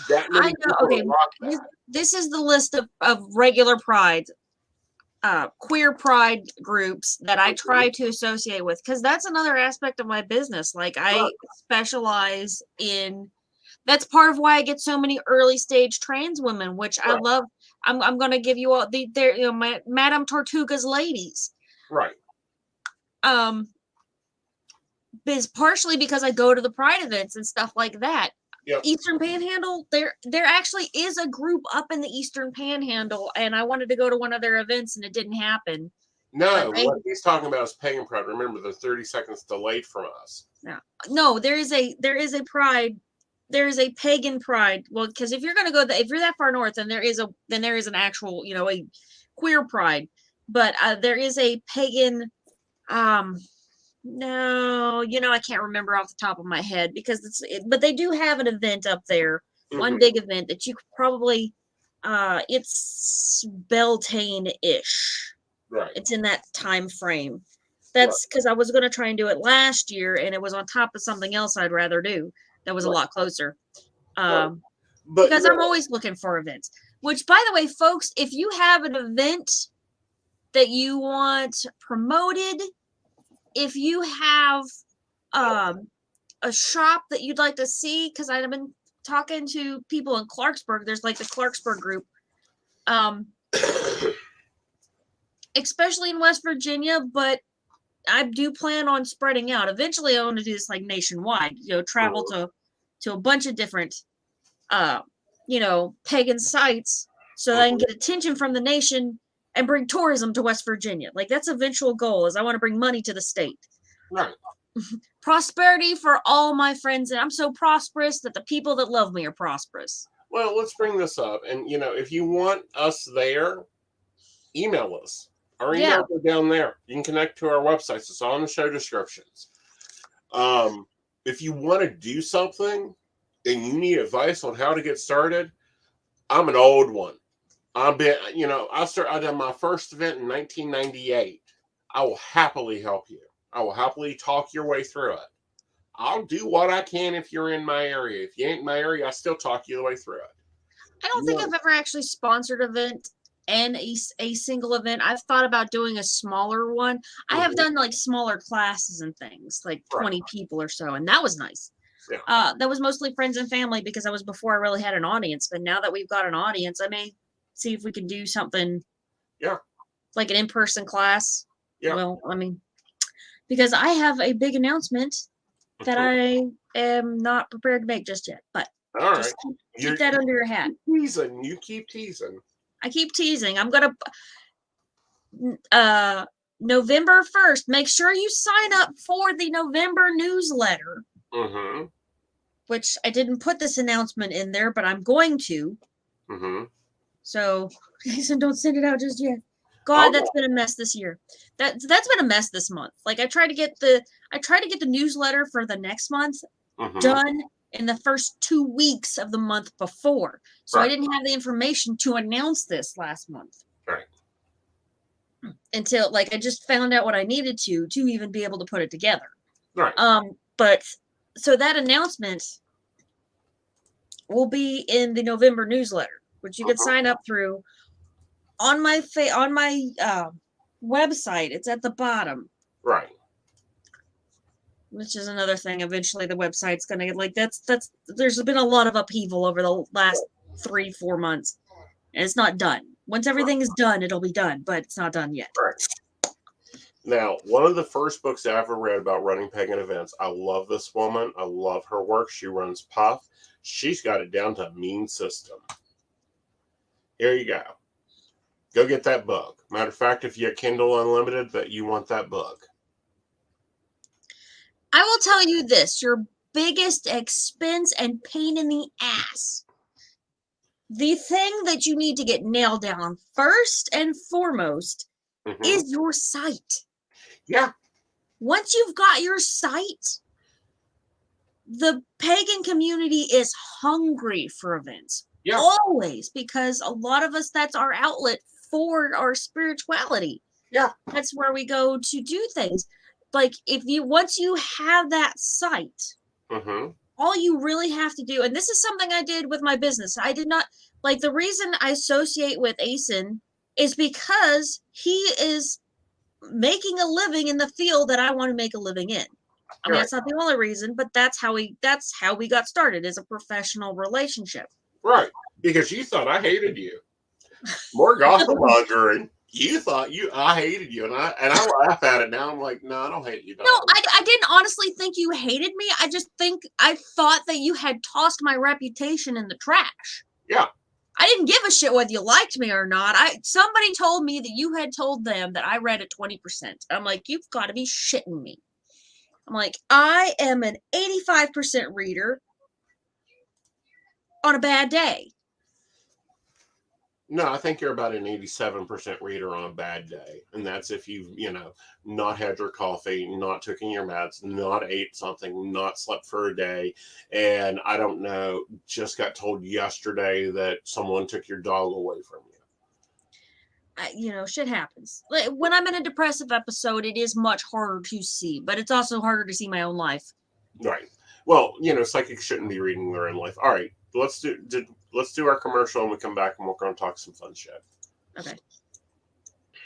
that many people. Okay, this is the list of regular pride, queer pride groups that I try to associate with, because that's another aspect of my business. Like I specialize in. That's part of why I get so many early stage trans women, which I love. I'm going to give you all my Madame Tortuga's ladies. Right. Is partially because I go to the pride events and stuff like that. Yep. Eastern Panhandle, there actually is a group up in the Eastern Panhandle, and I wanted to go to one of their events and it didn't happen. No, what he's talking about is Pagan Pride. Remember, they're 30 seconds delayed from us. No, there is a pride. There is a pagan pride. Well, because if you're going to go, if you're that far north, then there is an actual, a queer pride. But there is a pagan. No, I can't remember off the top of my head because but they do have an event up there, one big event that you could probably, it's Beltane-ish. Right. It's in that time frame. That's because I was going to try and do it last year, and it was on top of something else I'd rather do. That was a lot closer. Because I'm always looking for events. Which, by the way, folks, if you have an event that you want promoted, if you have a shop that you'd like to see, because I've been talking to people in Clarksburg. There's like the Clarksburg group. Especially in West Virginia, but I do plan on spreading out. Eventually, I want to do this like nationwide. Travel to a bunch of different, pagan sites, so that I can get attention from the nation and bring tourism to West Virginia. Like that's eventual goal. Is I want to bring money to the state. Right. Prosperity for all my friends, and I'm so prosperous that the people that love me are prosperous. Well, let's bring this up, and if you want us there, email us. Our emails are down there. You can connect to our websites. It's all in the show descriptions. If you want to do something and you need advice on how to get started, I'm an old one. I did my first event in 1998. I will happily help you. I will happily talk your way through it. I'll do what I can if you're in my area. If you ain't in my area, I still talk you the way through it. I don't think I've ever actually sponsored an event and a single event. I've thought about doing a smaller one. I have done like smaller classes and things, like 20 people or so, and that was nice. Yeah. That was mostly friends and family because that was before I really had an audience. But now that we've got an audience, I may see if we can do something. Yeah. Like an in-person class. Yeah. Well, because I have a big announcement that I am not prepared to make just yet. But all right, keep that under your hat. You keep teasing. I keep teasing. I'm gonna November 1st. Make sure you sign up for the November newsletter. Mm-hmm. Which I didn't put this announcement in there, but I'm going to. Mm-hmm. So, don't send it out just yet. God, that's been a mess this year. That's been a mess this month. Like I tried to get the newsletter for the next month done in the first 2 weeks of the month before. So I didn't have the information to announce this last month. Right. Until I just found out what I needed to even be able to put it together. Right. But so that announcement will be in the November newsletter, which you can sign up through on my website. It's at the bottom. Right. Which is another thing. Eventually, the website's going to get like that's. There's been a lot of upheaval over the last 3-4 months, and it's not done. Once everything is done, it'll be done, but it's not done yet. Right. Now, one of the first books I ever read about running pagan events. I love this woman. I love her work. She runs Puff. She's got it down to a mean system. Here you go. Go get that book. Matter of fact, if you Kindle Unlimited, that you want that book. I will tell you this, your biggest expense and pain in the ass. The thing that you need to get nailed down first and foremost is your site. Yeah. Once you've got your site, the pagan community is hungry for events. Yeah. Always, because a lot of us, that's our outlet for our spirituality. Yeah. That's where we go to do things. Like, once you have that site, all you really have to do, and this is something I did with my business. I did not, like, the reason I associate with Aeson is because he is making a living in the field that I want to make a living in. I mean, that's not the only reason, but that's how we got started, as a professional relationship. Right. Because you thought I hated you. More gossip mongering. You thought I hated you, and I laugh at it now. I'm like, no, I don't hate you. No, I didn't honestly think you hated me. I thought that you had tossed my reputation in the trash. Yeah. I didn't give a shit whether you liked me or not. Somebody told me that you had told them that I read at 20%. I'm like, you've got to be shitting me. I'm like, I am an 85% reader on a bad day. No, I think you're about an 87% reader on a bad day. And that's if you've, not had your coffee, not taken your meds, not ate something, not slept for a day. And I don't know, just got told yesterday that someone took your dog away from you. Shit happens. Like, when I'm in a depressive episode, it is much harder to see, but it's also harder to see my own life. Right. Well, psychics shouldn't be reading their own life. All right, let's do our commercial, and we come back and we're going to talk some fun shit. Okay. I'm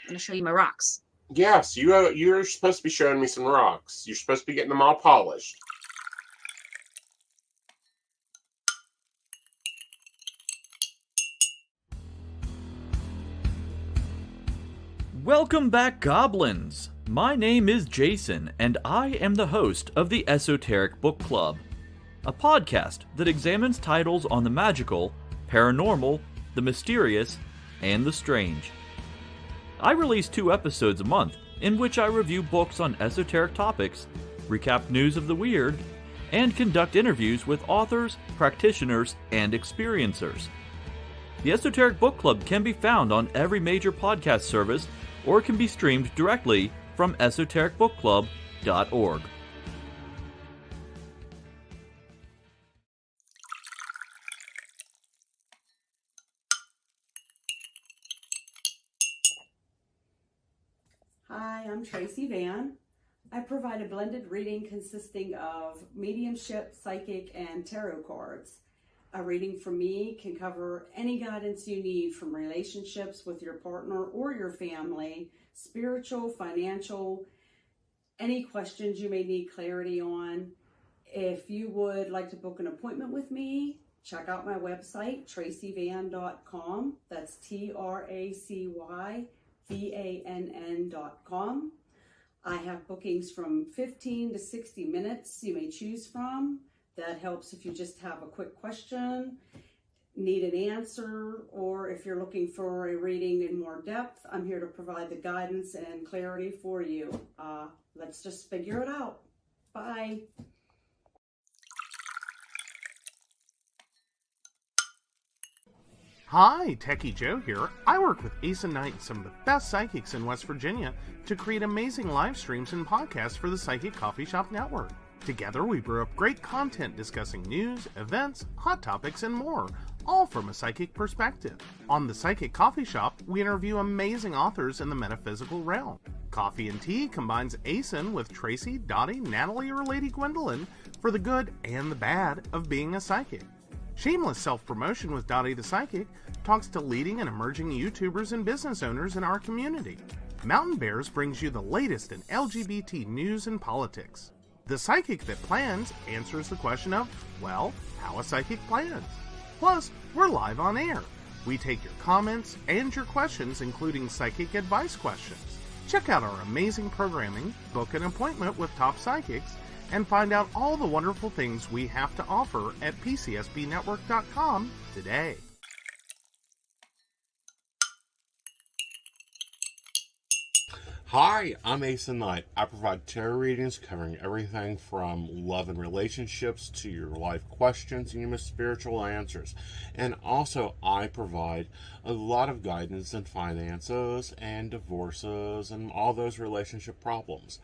going to show you my rocks. Yes, you're supposed to be showing me some rocks. You're supposed to be getting them all polished. Welcome back, goblins! My name is Jason, and I am the host of the Esoteric Book Club, a podcast that examines titles on the magical, paranormal, the mysterious, and the strange. I release 2 episodes a month, in which I review books on esoteric topics, recap news of the weird, and conduct interviews with authors, practitioners, and experiencers. The Esoteric Book Club can be found on every major podcast service, or can be streamed directly from esotericbookclub.org. Hi, I'm Tracy Van. I provide a blended reading consisting of mediumship, psychic, and tarot cards. A reading from me can cover any guidance you need, from relationships with your partner or your family, spiritual, financial, any questions you may need clarity on. If you would like to book an appointment with me, check out my website, tracyvan.com. That's TracyVann.com. I have bookings from 15 to 60 minutes you may choose from. That helps if you just have a quick question, need an answer, or if you're looking for a reading in more depth. I'm here to provide the guidance and clarity for you. Let's just figure it out. Bye. Hi, Techie Joe here. I work with Aeson and Dottie, some of the best psychics in West Virginia, to create amazing live streams and podcasts for the Psychic Coffee Shop Network. Together, we brew up great content discussing news, events, hot topics, and more, all from a psychic perspective. On the Psychic Coffee Shop, we interview amazing authors in the metaphysical realm. Coffee and Tea combines Aeson with Tracy, Dottie, Natalie, or Lady Gwendolyn for the good and the bad of being a psychic. Shameless Self-Promotion with Dottie the Psychic talks to leading and emerging YouTubers and business owners in our community. Mountain Bears brings you the latest in LGBT news and politics. The Psychic that plans answers the question of, well, how a psychic plans. Plus, we're live on air. We take your comments and your questions, including psychic advice questions. Check out our amazing programming, book an appointment with top psychics, and find out all the wonderful things we have to offer at PCSBnetwork.com today. Hi, I'm Aeson Knight. I provide tarot readings covering everything from love and relationships to your life questions and your most spiritual answers. And also, I provide a lot of guidance in finances and divorces and all those relationship problems.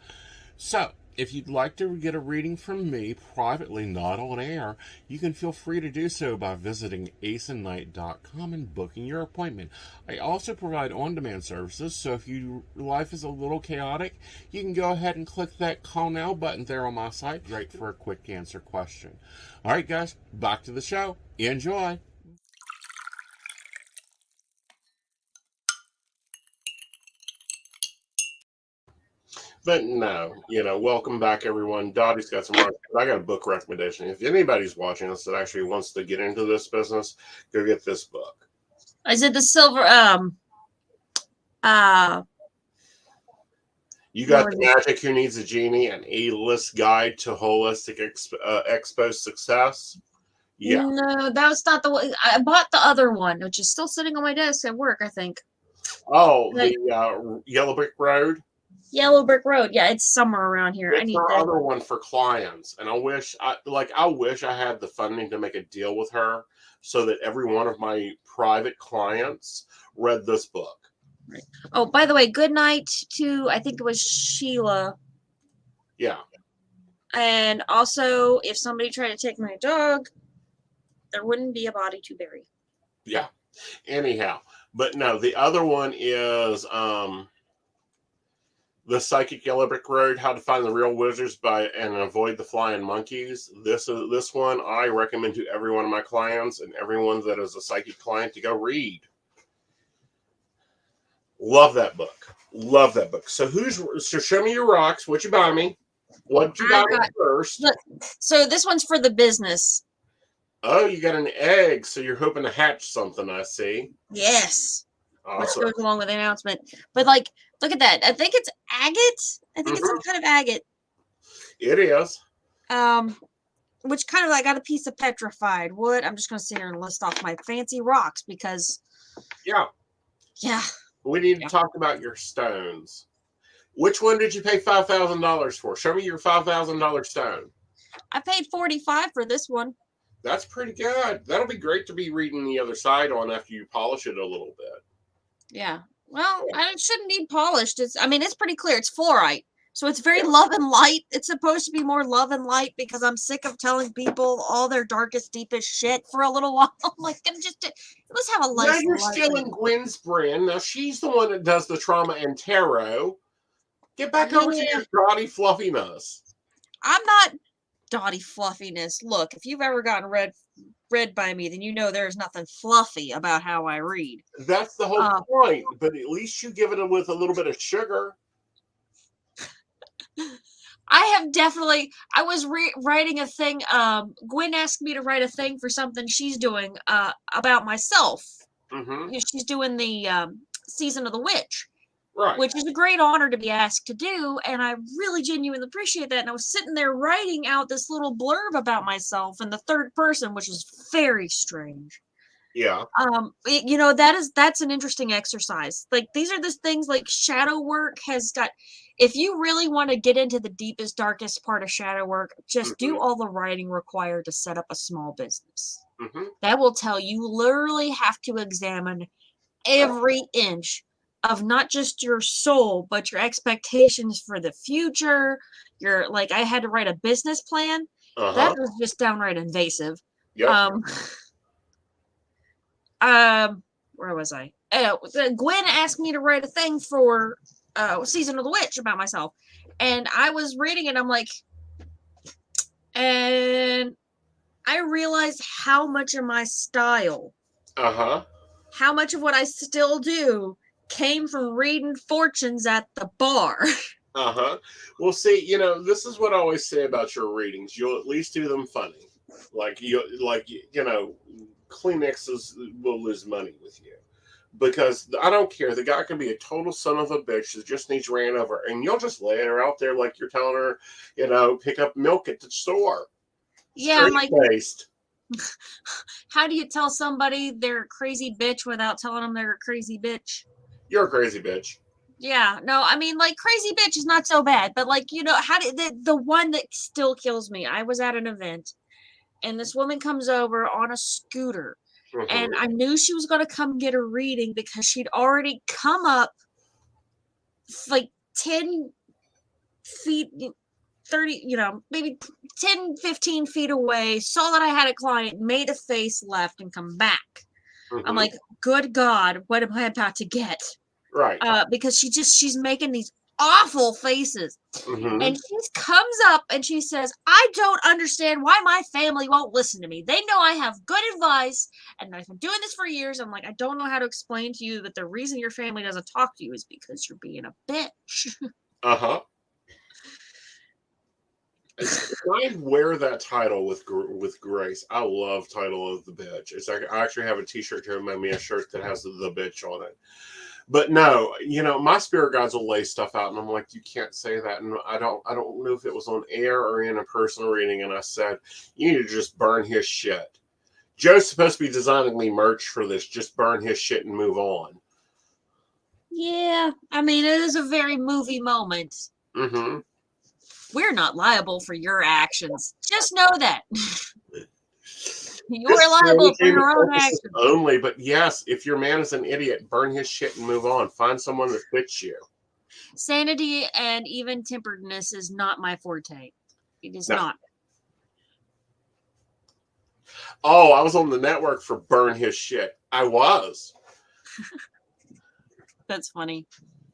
So, if you'd like to get a reading from me privately, not on air, you can feel free to do so by visiting aesonknight.com and booking your appointment. I also provide on-demand services, so if your life is a little chaotic, you can go ahead and click that call now button there on my site, great for a quick answer question. All right, guys, back to the show. Enjoy. But no, welcome back, everyone. Dottie's got some more. I got a book recommendation. If anybody's watching this that actually wants to get into this business, go get this book. Is it the silver? You got The Magic Who Needs a Genie, an A-list guide to holistic expo success. Yeah. No, that was not the one. I bought the other one, which is still sitting on my desk at work, I think. Oh, the Yellow Brick Road. Yellow Brick Road. Yeah, it's somewhere around here. It's I need our that. other one for clients, and I wish I had the funding to make a deal with her so that every one of my private clients read this book. Right. Oh, by the way, good night to, I think it was Sheila. Yeah. And also, if somebody tried to take my dog, there wouldn't be a body to bury. Yeah. Anyhow, but no, the other one is The Psychic Yellow Brick Road, How to Find the Real Wizards and Avoid the Flying Monkeys. This one I recommend to every one of my clients and everyone that is a psychic client to go read. Love that book. Love that book. So show me your rocks. What you buy me? What you buy me first? Look, so this one's for the business. Oh, you got an egg, so you're hoping to hatch something, I see. Yes. Awesome. Which goes along with the announcement. But look at that. I think it's agate. I think it's some kind of agate. It is. Which kind of, I got a piece of petrified wood. I'm just going to sit here and list off my fancy rocks because. Yeah. We need to talk about your stones. Which one did you pay $5,000 for? Show me your $5,000 stone. I paid $45 for this one. That's pretty good. That'll be great to be reading the other side on after you polish it a little bit. Yeah. Well, I shouldn't need polished. It's pretty clear. It's fluorite. So it's very love and light. It's supposed to be more love and light because I'm sick of telling people all their darkest, deepest shit for a little while. I'm like, let's have a light. Now you're stealing Gwen's brand. Now she's the one that does the trauma and tarot. Get back over to your Dottie fluffiness. I'm not Dottie fluffiness. Look, if you've ever gotten read by me, then you know there's nothing fluffy about how I read. That's the whole point. But at least you give it with a little bit of sugar. I was writing a thing. Gwen asked me to write a thing for something she's doing about myself. Mm-hmm. She's doing the Season of the Witch. Right. Which is a great honor to be asked to do, and I really genuinely appreciate that. And I was sitting there writing out this little blurb about myself in the third person, which is very strange. Yeah. That's an interesting exercise. Like, these are the things like shadow work has got. If you really want to get into the deepest, darkest part of shadow work, just do all the writing required to set up a small business. Mm-hmm. That will tell you literally have to examine every inch of not just your soul, but your expectations for the future. I had to write a business plan. That was just downright invasive. Yep. Where was I? Gwen asked me to write a thing for Season of the Witch about myself. And I was reading it, I'm like, and I realized how much of my style, how much of what I still do came from reading fortunes at the bar. Uh-huh. Well, see, this is what I always say about your readings. You'll at least do them funny. Kleenexes will lose money with you. Because I don't care. The guy can be a total son of a bitch that just needs ran over. And you'll just lay her out there like you're telling her, pick up milk at the store. Yeah, I'm like, Straight-faced. how do you tell somebody they're a crazy bitch without telling them they're a crazy bitch? You're a crazy bitch. Yeah, no, I mean, like, crazy bitch is not so bad, but like, how did the one that still kills me? I was at an event, and this woman comes over on a scooter, and I knew she was going to come get a reading because she'd already come up like 10 feet, 30, maybe 10, 15 feet away, saw that I had a client, made a face, left, and come back. I'm like, good God, what am I about to get? Right. Because she's making these awful faces. And she comes up and she says, I don't understand why my family won't listen to me. They know I have good advice and I've been doing this for years. I'm like, I don't know how to explain to you that the reason your family doesn't talk to you is because you're being a bitch. Uh-huh. I wear that title with grace. I love title of the bitch. It's like I actually have a t-shirt here, maybe a shirt that has the bitch on it. But no, my spirit guides will lay stuff out, and I'm like, you can't say that. And I don't know if it was on air or in a personal reading. And I said, you need to just burn his shit. Joe's supposed to be designing me merch for this. Just burn his shit and move on. Yeah, I mean, it is a very movie moment. We're not liable for your actions. Just know that. You're liable for your own actions. Only, but yes, if your man is an idiot, burn his shit and move on. Find someone that fits you. Sanity and even-temperedness is not my forte. It is not. Oh, I was on the network for burn his shit. I was. That's funny.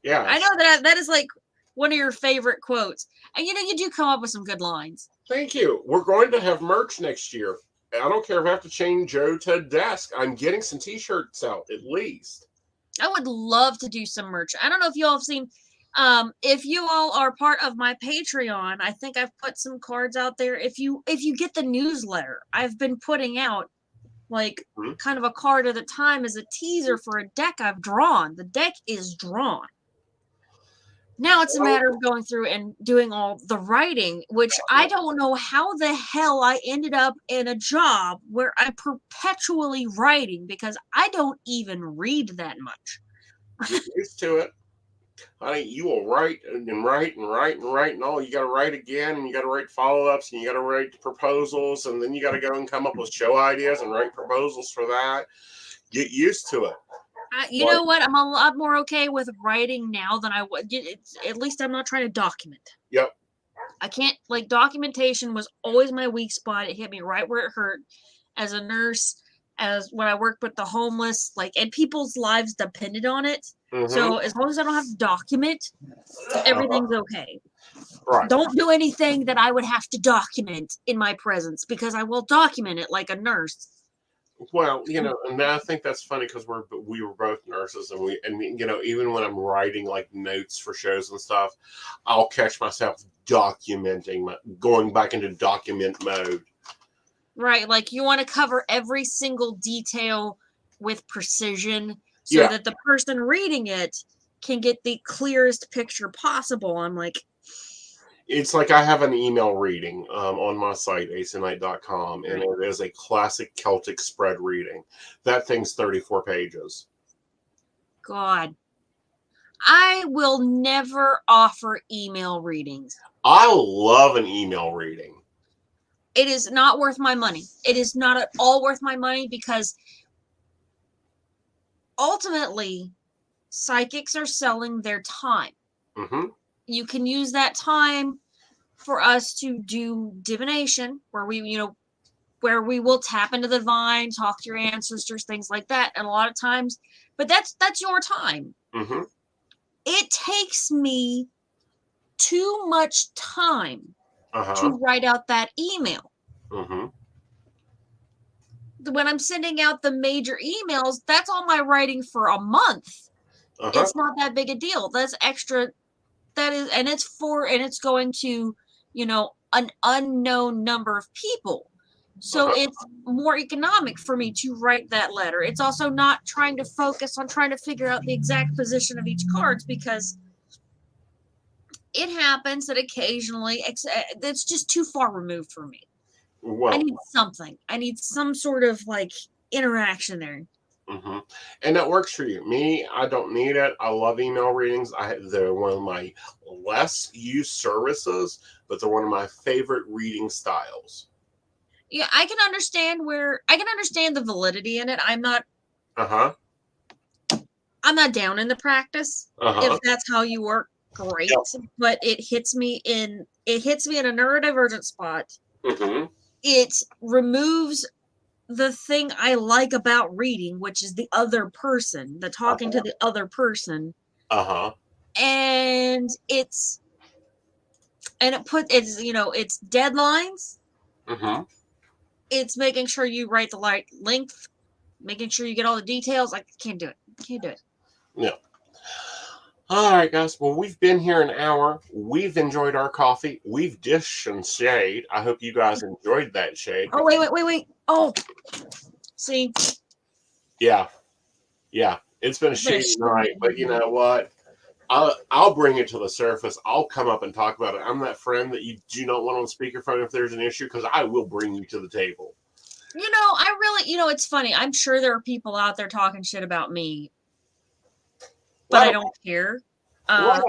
Yeah. I know that is like one of your favorite quotes. And you do come up with some good lines. Thank you. We're going to have merch next year. I don't care if I have to chain Joe to a desk. I'm getting some t-shirts out at least. I would love to do some merch. I don't know if you all have seen, if you all are part of my Patreon, I think I've put some cards out there. If you get the newsletter, I've been putting out like kind of a card at a time as a teaser for a deck I've drawn. The deck is drawn. Now it's a matter of going through and doing all the writing, which I don't know how the hell I ended up in a job where I'm perpetually writing because I don't even read that much. Get used to it. Honey, you will write and write and write and write and all. You got to write again, and you got to write follow-ups, and you got to write proposals, and then you got to go and come up with show ideas and write proposals for that. Get used to it. You know what? I'm a lot more okay with writing now than I would. At least I'm not trying to document. Yep. I can't, documentation was always my weak spot. It hit me right where it hurt. As a nurse, as when I worked with the homeless, and people's lives depended on it. So as long as I don't have to document, everything's okay. Right. Don't do anything that I would have to document in my presence because I will document it like a nurse. Well, and I think that's funny because we were both nurses, and even when I'm writing notes for shows and stuff, I'll catch myself documenting, going back into document mode. Right, you want to cover every single detail with precision so that the person reading it can get the clearest picture possible. I'm like, it's like I have an email reading on my site, aeonlight.com, and it is a classic Celtic spread reading. That thing's 34 pages. God. I will never offer email readings. I love an email reading. It is not worth my money. It is not at all worth my money because ultimately, psychics are selling their time. You can use that time for us to do divination, where we will tap into the divine, talk to your ancestors, things like that. And a lot of times, but that's your time. It takes me too much time to write out that email. When I'm sending out the major emails, that's all my writing for a month. It's not that big a deal. That's extra. That is, and it's going to, an unknown number of people. So it's more economic for me to write that letter. It's also not trying to focus on trying to figure out the exact position of each cards, because it happens that occasionally it's just too far removed for me. Well, I need something. I need some sort of like interaction there. And that works for you. Me, I don't need it. I love email readings. They're one of my less used services, but they're one of my favorite reading styles. Yeah, I can understand the validity in it. I'm not down in the practice. If that's how you work, great. Yep. But it hits me in a neurodivergent spot. It removes the thing I like about reading, which is the other person, the talking to the other person. And it's deadlines. It's making sure you write the right length, making sure you get all the details. I can't do it. Yeah. All right, guys. Well, we've been here an hour. We've enjoyed our coffee. We've dished some shade. I hope you guys enjoyed that shade. Oh, wait. Oh, see. Yeah. It's been a shady night, but you know what? I'll bring it to the surface. I'll come up and talk about it. I'm that friend that you do not want on speakerphone if there's an issue, because I will bring you to the table. I really, it's funny. I'm sure there are people out there talking shit about me, but I don't care. Yeah,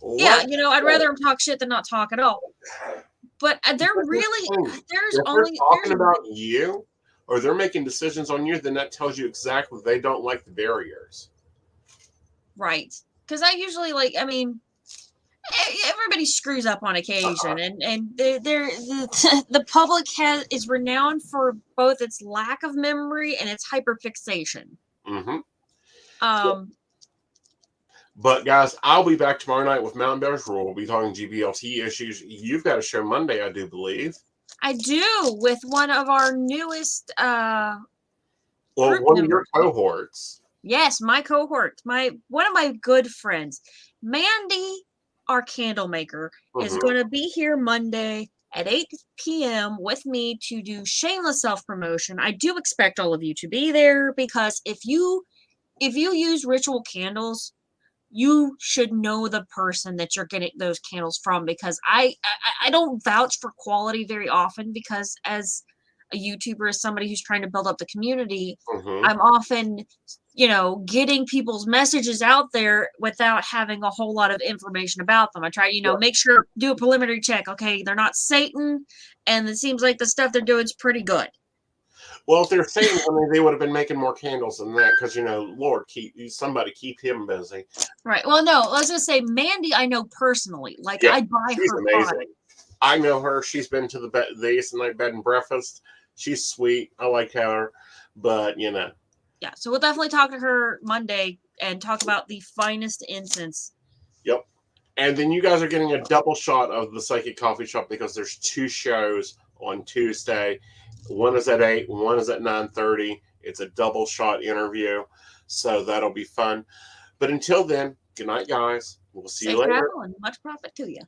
I'd rather them talk shit than not talk at all. But they're talking about you, or they're making decisions on you, then that tells you exactly they don't like the barriers. Right. Because I usually everybody screws up on occasion, and the public is renowned for both its lack of memory and its hyperfixation. But guys, I'll be back tomorrow night with Mountain Bears Rule. We'll be talking GBLT issues. You've got a show Monday, I do believe. I do, with one of our newest one of your cohorts. Yes, my cohort. One of my good friends, Mandy, our candle maker, is going to be here Monday at 8 p.m. with me to do shameless self-promotion. I do expect all of you to be there, because if you use ritual candles, you should know the person that you're getting those candles from, because I don't vouch for quality very often, because as a YouTuber, as somebody who's trying to build up the community, I'm often, getting people's messages out there without having a whole lot of information about them. I try, make sure, do a preliminary check. Okay, they're not Satan, and it seems like the stuff they're doing is pretty good. Well, if they're Satan, they would have been making more candles than that, because, Lord, somebody keep him busy. Right. Well, no, let's just say Mandy I know personally. I buy her product. I know her. She's been to the Aeson and bed and breakfast. She's sweet. I like her, but Yeah, so we'll definitely talk to her Monday and talk about the finest incense. Yep. And then you guys are getting a double shot of the Psychic Coffee Shop, because there's 2 shows on Tuesday. One is at 8, one is at 9:30. It's a double shot interview, so that'll be fun. But until then, good night, guys. We'll see you later. Much profit to you.